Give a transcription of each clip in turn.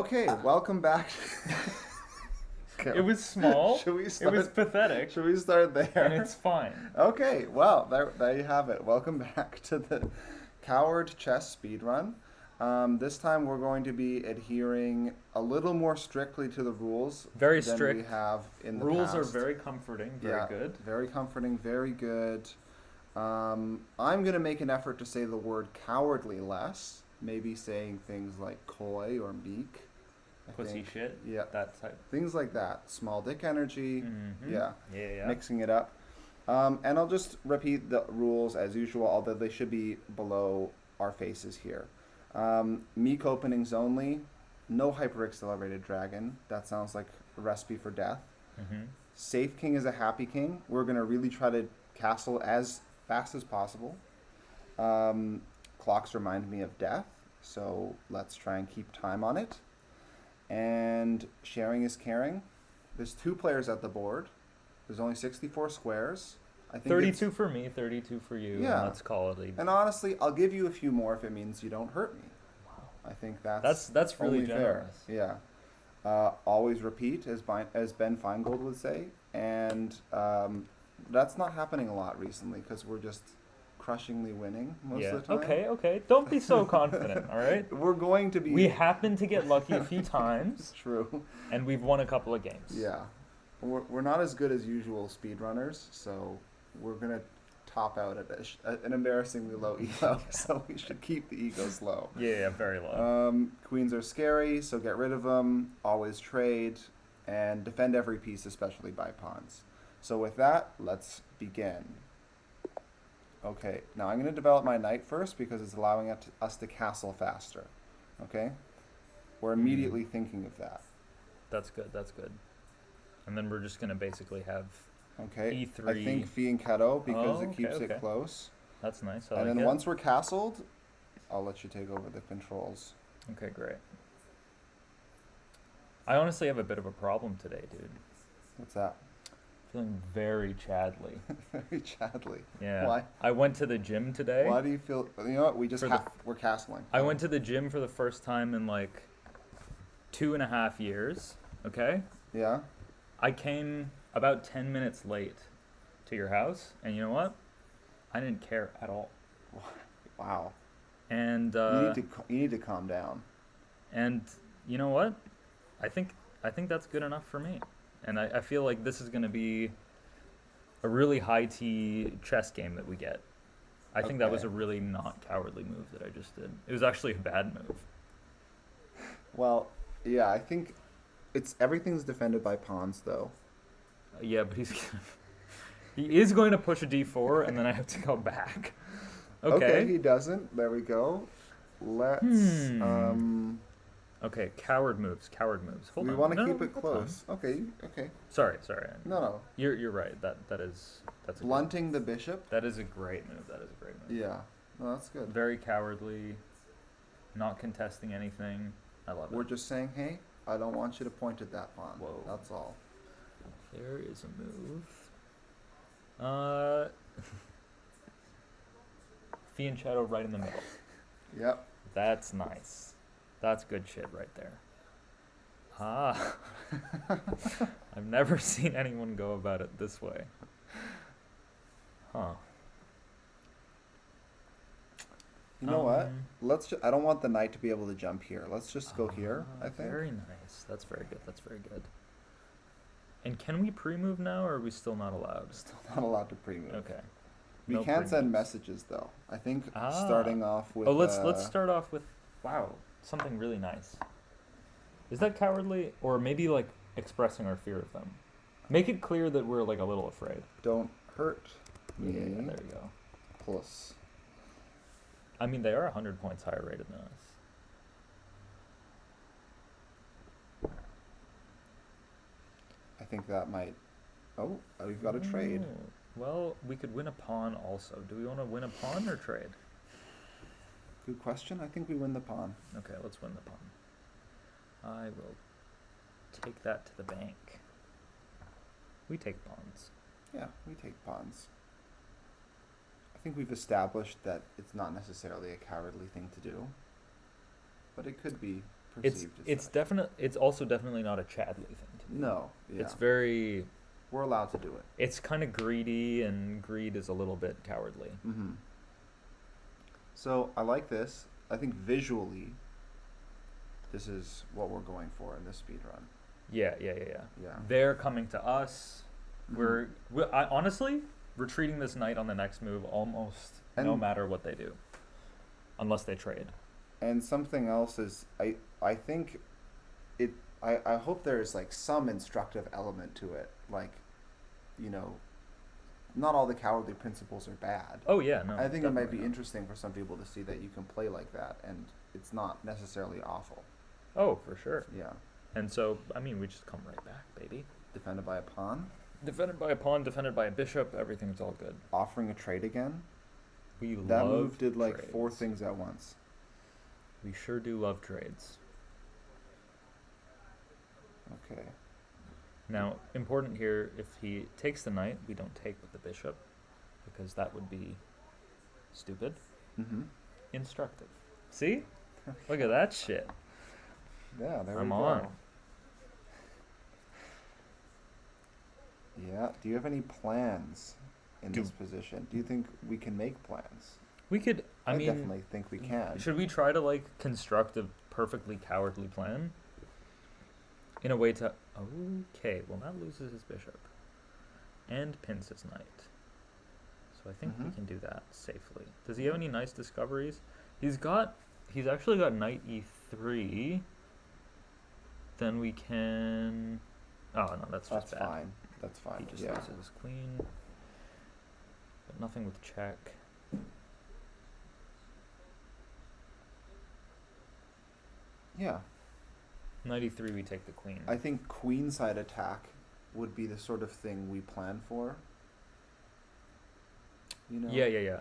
Okay, welcome back. Okay, It was small. Should we It start? was pathetic, Should we start there? and it's fine. Okay, well, there you have it. Welcome back to the Coward Chess Speedrun. This time we're going to be adhering a little more strictly to the rules Very than strict. we have in the Rules past. are very comforting, very Yeah, good. very comforting, very good. I'm going to make an effort to say the word cowardly less, maybe saying things like coy or meek. I Pussy think. shit. Yeah. That type. Things like that. Small dick energy. Mhm. Yeah. Yeah. Mixing it up. And I'll just repeat the rules as usual, although they should be below our faces here. Meek openings only. No hyper-accelerated dragon. That sounds like a recipe for death. Mhm. Safe king is a happy king. We're going to really try to castle as fast as possible. Clocks remind me of death, so let's try and keep time on it. And sharing is caring. There's 2 players at the board. There's only 64 squares. I think 32 for me, 32 for you. Yeah. And let's call it a. And honestly, I'll give you a few more if it means you don't hurt me. Wow. I think that's really only generous. fair. Yeah. Always repeat, as Ben Feingold would say. And that's not happening a lot recently because we're just crushingly winning most of the time. Okay. Don't be so confident, all right? We're going to be. We happen to get lucky a few times, True. and we've won a couple of games. Yeah. We're not as good as usual speedrunners, so we're going to top out at an embarrassingly low ego, so we should keep the egos low. Yeah, very low. Queens are scary, so get rid of them. Always trade, and defend every piece, especially by pawns. So with that, let's begin. Okay, now I'm going to develop my knight first because it's allowing us to castle faster. Okay? We're immediately thinking of that. That's good. And then we're just going to basically have Okay, E3. I think fianchetto because it keeps okay. it close. That's nice. And then once we're castled, I'll let you take over the controls. Okay, great. I honestly have a bit of a problem today, dude. What's that? Feeling very Chadly. Very Chadly. Yeah. Why? I went to the gym today. Why do you feel? You know what? We're castling. I went to the gym for the first time in like 2.5 years. Okay. Yeah. I came about 10 minutes late to your house, and you know what? I didn't care at all. Wow. And you need to calm down. And you know what? I think that's good enough for me. And I feel like this is going to be a really high T chess game that we get. I think that was a really not cowardly move that I just did. It was actually a bad move. Well, yeah, I think everything's defended by pawns though. Yeah, but he is going to push a d4, and then I have to go back. Okay. He doesn't. There we go. Let's Okay, coward moves. Hold on. We want to keep No, it that's close. fine. Okay. Sorry. No. You're right. That's Blunting the bishop. That is a great move. Yeah. No, that's good. Very cowardly, not contesting anything. I love it. We're just saying, hey, I don't want you to point at that pawn. Whoa. That's all. There is a move. Fianchetto right in the middle. Yep. That's nice. That's good shit right there. Ah. I've never seen anyone go about it this way. Huh. You know what? I don't want the knight to be able to jump here. Let's just go here, I think. Very nice. That's very good. And can we pre-move now, or are we still not allowed? Still not allowed to pre-move. Okay. We No can't send pre-moves. messages, though. I think starting off with... let's start off with, wow, something really nice. Is that cowardly, or maybe, like, expressing our fear of them? Make it clear that we're, like, a little afraid. Don't hurt me. Yeah, there you go. Plus. I mean, they are 100 points higher rated than us. I think that might... Oh, we've got a trade. Oh, well, we could win a pawn also. Do we want to win a pawn or trade? Good question. I think we win the pawn. Okay, let's win the pawn. I will take that to the bank. We take pawns. Yeah, we take pawns. I think we've established that it's not necessarily a cowardly thing to do, but it could be perceived as It's such. definite. It's also definitely not a Chadley thing to do. No, yeah, It's very. we're allowed to do it. It's kind of greedy, and greed is a little bit cowardly. Mm-hmm. So I like this. I think visually, this is what we're going for in this speed run. Yeah. Yeah. They're coming to us. Mhm. Honestly, we're treating this knight on the next move almost no And- matter what they do, unless they trade. And something else is I think it I hope there's like some instructive element to it. Like, you know, not all the cowardly principles are bad. Oh yeah, no. I think it might definitely be not. interesting for some people to see that you can play like that and it's not necessarily awful. Oh, for sure. Yeah. And so, I mean, we just come right back, baby. Defended by a pawn, Defended by a pawn, defended by a bishop, everything's all good. offering a trade again. We That love move did like trades. 4 things at once. We sure do love trades. Okay. Now, important here, if he takes the knight, we don't take with the bishop, because that would be stupid. Mm-hmm. Instructive. See? Look at that shit. Yeah, there I'm we go. on. Yeah. Do you have any plans in Do- this position? Do you think we can make plans? We could, I mean, definitely think we can. should we try to, like, construct a perfectly cowardly plan? In a way to, okay, well, that loses his bishop. And pins his knight. So I think we Mhm. can do that safely. Does he have any nice discoveries? He's actually got knight e3. Then we can, oh no, that's just That's bad. fine. That's He fine. just Yeah. loses his queen. But nothing with check. Yeah. Knight e3, we take the queen. I think queenside attack would be the sort of thing we plan for. You know. Yeah.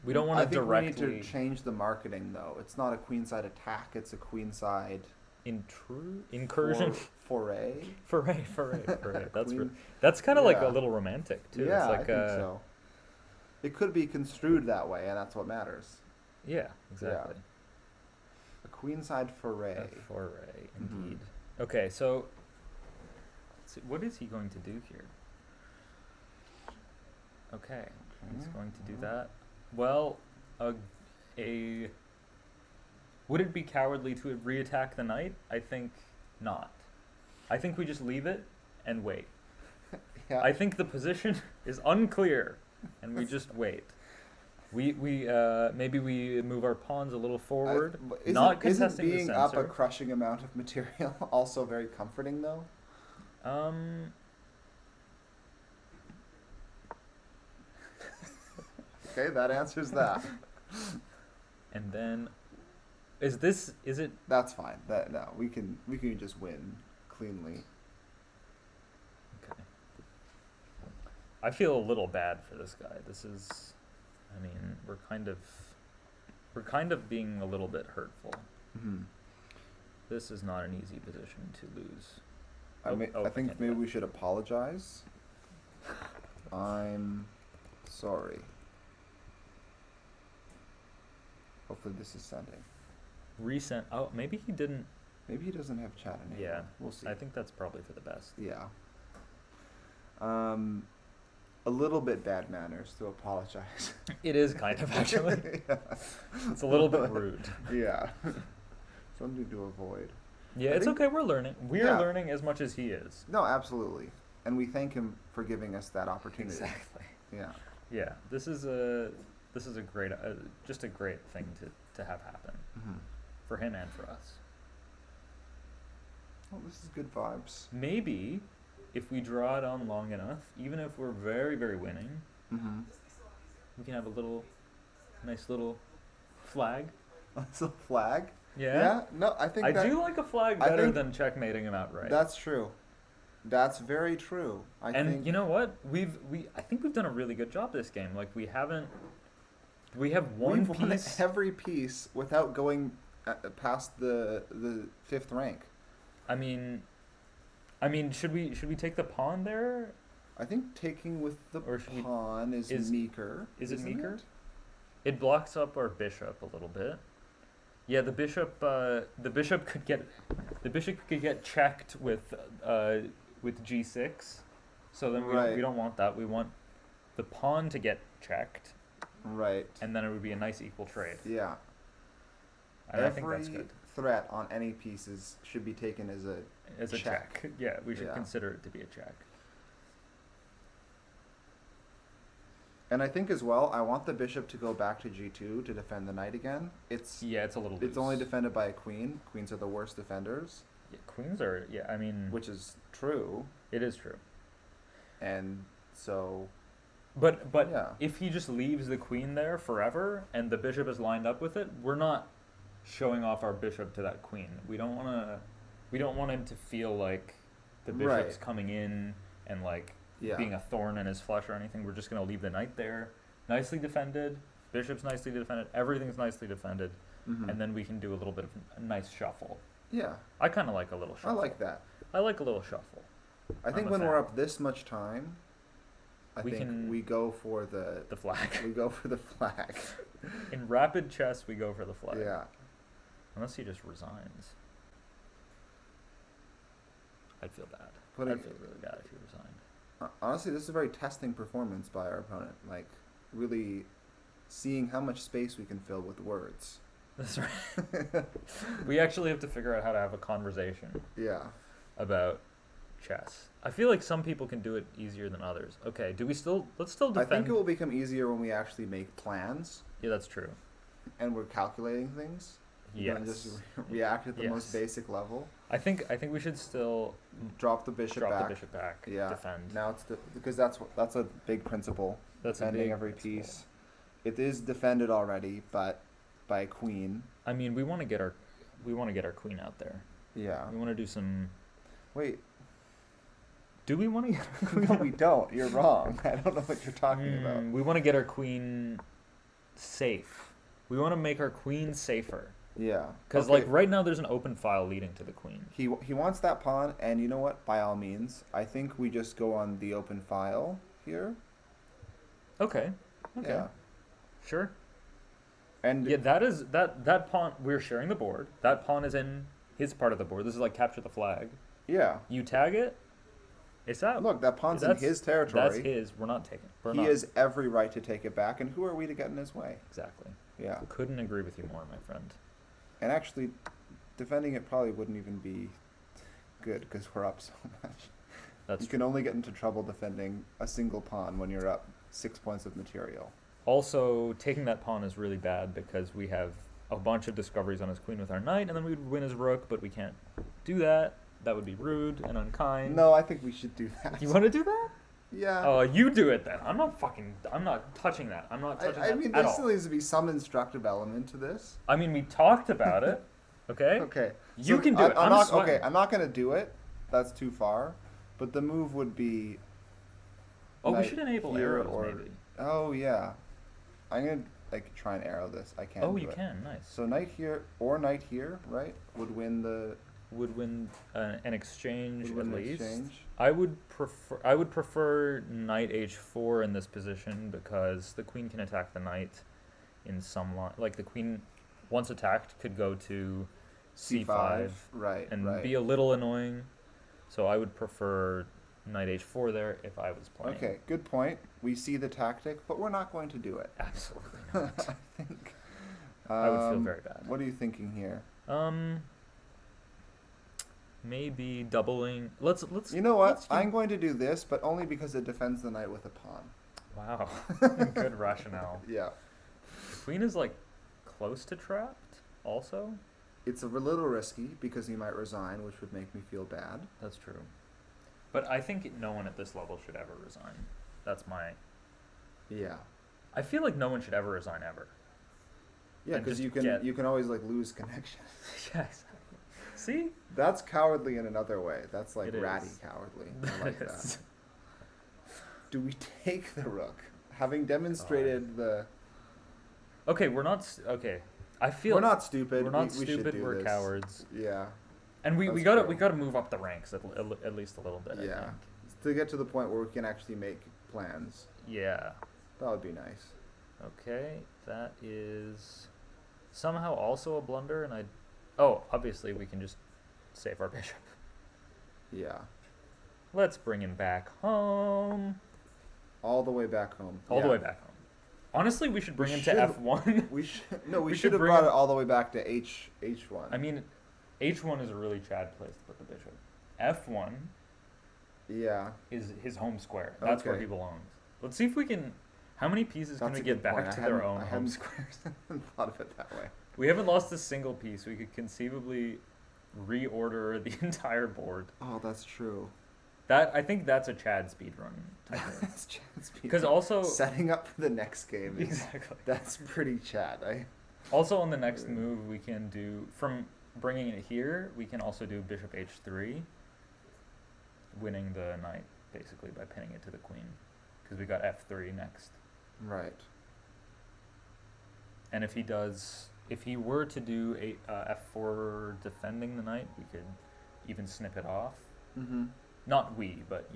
We don't want to directly I think we need to change the marketing though. It's not a queenside attack. It's a queenside incursion. Foray. Foray. Queen- That's kind of like a Yeah. little romantic too. Yeah, it's like I think so. It could be construed that way, and that's what matters. Yeah, exactly. A queenside foray. A foray, Mhm. indeed. Okay, so let's see, what is he going to do here? Okay, he's going to do that. Well, would it be cowardly to reattack the knight? I think not. I think we just leave it and wait. Yeah. I think the position is unclear, and we just wait. We maybe we move our pawns a little forward, not isn't contesting the being up a censor. crushing amount of material also very comforting though? Okay, that answers that. And then, is it? That's fine. That no, we can just win cleanly. Okay. I feel a little bad for this guy. This is, I mean, we're kind of being a little bit hurtful. Mm-hmm. This is not an easy position to lose. I I think can't do maybe that. we should apologize. I'm sorry. Hopefully this is sending. Resent. Oh, maybe he didn't. Maybe he doesn't have chat enabled. Yeah, We'll see. I think that's probably for the best. Yeah. A little bit bad manners to apologize. It is kind of actually. Yeah. It's a little bit rude. Yeah. Something to avoid. Yeah, I it's think- okay. We're learning. We're Yeah. learning as much as he is. No, absolutely. And we thank him for giving us that opportunity. Exactly. Yeah. Yeah, this is a great, just a great thing to have happen Mm-hmm. for him and for us. Well, this is good vibes. Maybe if we draw it on long enough, even if we're very, very winning, Mm-hmm. we can have a nice little flag. That's a flag. Yeah. No, I think I that, do like a flag I better think than checkmating him outright. That's true. That's very true. I And think you know what? I think we've done a really good job this game. Like we have one we've won piece. every piece without going past the 5th rank. I mean, should we take the pawn there? I think taking with the Or should we- pawn is is- meeker. is it isn't meeker? It blocks up our bishop a little bit. Yeah, the bishop could get checked with g6. So then we Right. don't want that. We want the pawn to get checked, Right. and then it would be a nice equal trade. Yeah. And I think that's Every good. threat on any pieces should be taken as a As a check. Yeah, we should Yeah. consider it to be a check. And I think as well, I want the bishop to go back to g2 to defend the knight again. Yeah, it's a little It's only loose. defended by a queen. Queens are the worst defenders, Yeah, queens are, yeah, I mean, which is true. it is true. And so, But yeah. if he just leaves the queen there forever and the bishop is lined up with it, we're not showing off our bishop to that queen. We don't want him to feel like the bishop's Right. coming in and like Yeah. being a thorn in his flesh or anything. We're just going to leave the knight there, nicely defended. Bishop's nicely defended. Everything's nicely defended, Mhm. and then we can do a little bit of a nice shuffle. Yeah. I kind of like a little I shuffle. like that. I like a little shuffle. I think I'm a when we're fan. up this much time, I We think can- we go for the The flag. we go for the flag. In rapid chess, we go for the flag. Yeah. Unless he just resigns. I'd feel bad. Putting- I'd feel really bad if he resigned. Honestly, this is a very testing performance by our opponent. Like, really seeing how much space we can fill with words. That's right. We actually have to figure out how to have a conversation Yeah. about chess. I feel like some people can do it easier than others. Okay, let's still I defend. think it will become easier when we actually make plans Yeah, that's true. and we're calculating things. Yes. Than just react at the most Yes. basic level. I think we should still Drop the bishop drop back. the bishop back. Yeah. Defend. Now it's because that's a big principle. That's a defending big every principle. piece. It is defended already, but by a queen. I mean, we want to get our queen out there. Yeah. We want to do some. Wait. Do we want to get our queen? No, we don't. You're wrong. I don't know what you're talking about. We want to get our queen safe. We want to make our queen safer. Yeah. Because Okay. like right now, there's an open file leading to the queen. He wants that pawn, and you know what? By all means, I think we just go on the open file here. Okay. Okay. Yeah. Sure. And Yeah, that pawn. We're sharing the board. That pawn is in his part of the board. This is like capture the flag. yeah. You tag it. It's out. Look, that pawn's in That's- his territory. That's his. We're not taking. We're He not. has every right to take it back, and who are we to get in his way? Exactly. Yeah. Couldn't agree with you more, my friend. And actually, defending it probably wouldn't even be good because we're up so much. That's You can only get into trouble defending a single pawn when you're up 6 points of material. Also, taking that pawn is really bad because we have a bunch of discoveries on his queen with our knight, and then we'd win his rook, but we can't do that. That would be rude and unkind. No, I think we should do that. You want to do that? Yeah. Oh, you do it then. I'm not touching that. I'm not touching I that mean, at there all. still needs to be some instructive element to this. I mean, we talked about it. Okay? Okay. You can do it. I'm not sweating. okay. I'm not gonna do it. That's too far. But the move would be. Oh, we knight should enable here arrows, or- maybe. Oh yeah. I'm gonna like try and arrow this. I can't. Oh, do you it. can. Nice. So knight here or knight here, right? Would win the Would win an exchange would win at the least. exchange. I would prefer knight h4 in this position because the queen can attack the knight in some line. Like the queen, once attacked, could go to c5 Right. and right. be a little annoying. So I would prefer knight h4 there if I was playing. Okay, good point. We see the tactic, but we're not going to do it. Absolutely not. I think. I would feel very bad. What are you thinking here? Maybe doubling. Let's. You know what? let's do- I'm going to do this, but only because it defends the knight with a pawn. Wow. Good rationale. Yeah. The queen is like close to trapped. Also, It's a little risky because he might resign, which would make me feel bad. that's true. But I think no one at this level should ever resign. That's my. Yeah. I feel like no one should ever resign ever. Yeah, And because just you can get- you can always like lose connection. Yeah, exactly. See? That's cowardly in another way. That's like It ratty is. cowardly. I like that. Do we take the rook? Having demonstrated the Okay, we're not. Okay, I feel we're not stupid. We're not we should stupid. do We're this. cowards, Yeah. and we That's gotta true. we gotta move up the ranks at least a little bit. I Yeah. think. To get to the point where we can actually make plans. Yeah. That would be nice. Okay, that is. somehow also a blunder, and I... Oh, obviously we can just save our bishop. Yeah. Let's bring him back home. All the way back home. All the Yeah. way back home. Honestly, we should bring him to should- F1. We should no. We, We should should have bring brought him- it all the way back to H1. I mean, H1 is a really Chad place to put the bishop. F1 yeah. is his home square. That's where Okay. he belongs. Let's see if we can... How many pieces can That's we a get good back point. to I their hadn't- own I home hadn't- squares? I hadn't thought of it that way. We haven't lost a single piece. We could conceivably reorder the entire board. Oh, that's true. I think that's a Chad speedrun type thing. That's Chad's Because also... setting up for the next game. Is, Exactly. That's pretty Chad. Also on the next move, we can do... From bringing it here, we can also do bishop h3, winning the knight, basically, by pinning it to the queen. Because we got f3 next. Right. And if he were to do f4 defending the knight, we could even snip it off. Mm-hmm. Not we, but,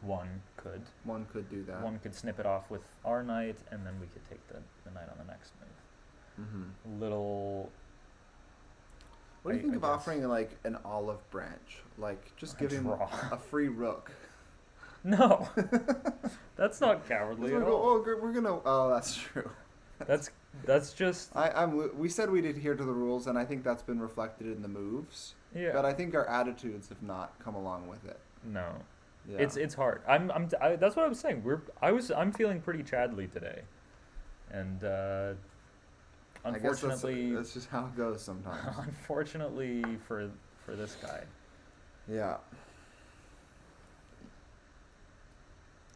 one could. One could do that. One could snip it off with our knight, and then we could take the knight on the next move. Mm-hmm. Little... What do you I think of guess. offering like an olive branch? Like just A give him draw. a free rook. No! That's not cowardly We're at go- all. oh, we're gonna. Oh, that's true. That's just... We said we'd adhere to the rules, and I think that's been reflected in the moves. Yeah. But I think our attitudes have not come along with it. No. Yeah. It's hard. That's what I was saying. I'm feeling pretty Chadly today. And I guess unfortunately... that's just how it goes sometimes. Unfortunately for this guy. Yeah.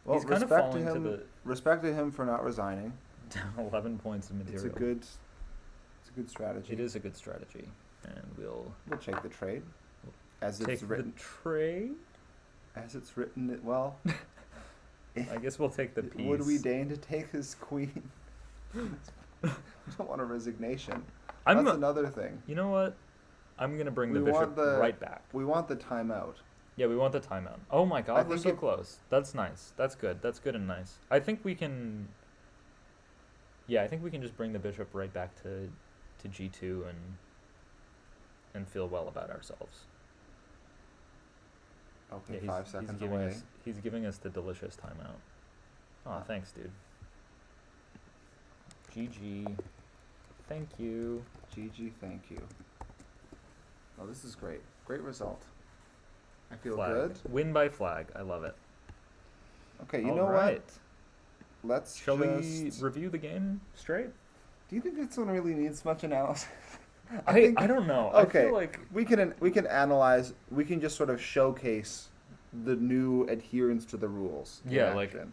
Well, He's kind of respect to falling to him. the... Respect to him for not resigning. Down 11 points of material. It's a good strategy. It is a good strategy. And we'll We'll take the trade, as take it's written. the trade. As it's written, well. I guess we'll take the piece. Would we deign to take his queen? We don't want a resignation. I'm That's a- another thing. You know what? I'm going to bring the We want bishop the- right back. We want the timeout. Yeah, we want the timeout. Oh my god, we're think so it- close. That's nice. That's good. That's good and nice. I think we can... Yeah, I think we can just bring the bishop right back to g2 and feel well about ourselves. Okay, Yeah, 5 seconds giving away. us he's giving us the delicious timeout. Oh, thanks, dude. GG. Thank you. GG, thank you. Oh, this is great. Great result. I feel Flag. good. Win by flag. I love it. Okay, you All know right. what? Let's Shall we just... review the game straight? Do you think this one really needs much analysis? I don't know. Okay. I feel like We can analyze. We can just sort of showcase the new adherence to the rules. in Yeah, like- action.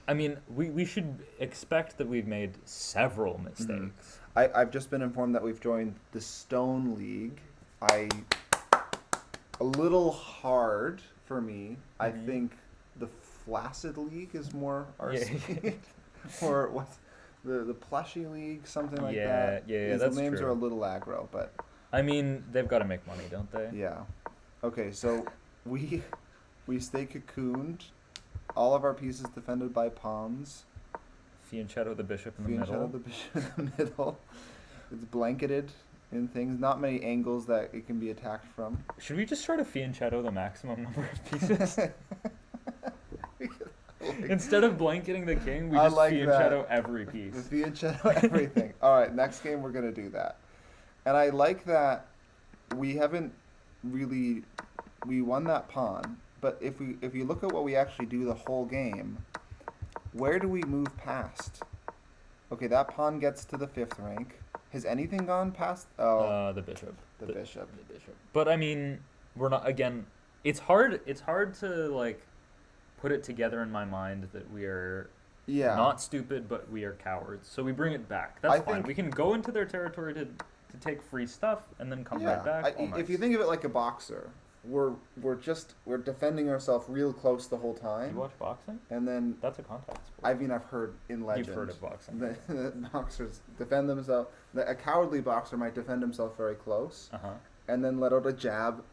I mean, we should expect that we've made several mistakes. I've just been informed that we've joined the Stone League. A little hard for me. I Mhm. think the Flaccid League is more our Yeah. speed. Or what's the Plushy League, something like Yeah, that. yeah, These that's names true. are a little aggro, but I mean, they've got to make money, don't they? yeah. Okay, so we stay cocooned. All of our pieces defended by pawns. Fianchetto the bishop in the Fianchetto middle. the bishop in the middle. It's blanketed in things. Not many angles that it can be attacked from. Should we just try to fianchetto the maximum number of pieces? Instead of blanketing the king, we I just like fianchetto that. every piece. With fianchetto everything. All right, next game we're gonna do that. And I like that we haven't really we won that pawn, but if you look at what we actually do the whole game, where do we move past? Okay, that pawn gets to the 5th rank. Has anything gone past? Oh, The bishop. the bishop. The bishop. But I mean, we're not. Again, it's hard. It's hard to like put it together in my mind that we are Yeah. not stupid, but we are cowards. So we bring it back. That's I fine. think- We can go into their territory to take free stuff and then come right back. Oh, If you nice. think of it like a boxer, we're defending ourselves real close the whole Do time, you watch boxing? and then That's a contact sport. I've heard in legend. You've heard of boxing. The boxers defend themselves. A cowardly boxer might defend himself very close, Uh huh. and then let out a jab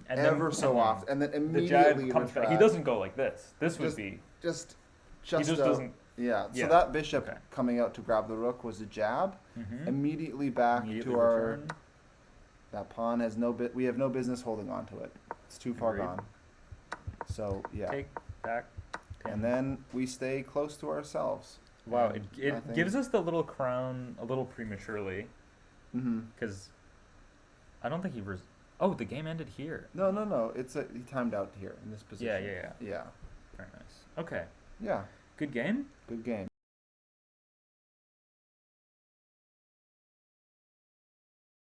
ever so often, and then The jab immediately comes back. He retract. doesn't go like this. This would Just- be. Just He just a, doesn't. Yeah. Yeah. So that bishop Okay. coming out to grab the rook was a jab. Mm-hmm. Immediately back Immediately to our. return. That pawn has no bit. We have no business holding on to it. It's too far Agreed. gone. So yeah. Take back. Pin. And then we stay close to ourselves. Wow, And it I think- gives us the little crown a little prematurely Mm-hmm. because I don't think he was. Oh, the game ended here. No. He timed out here in this Yeah, position. yeah, yeah. Yeah. Very nice. Okay, Yeah. good game. Good game.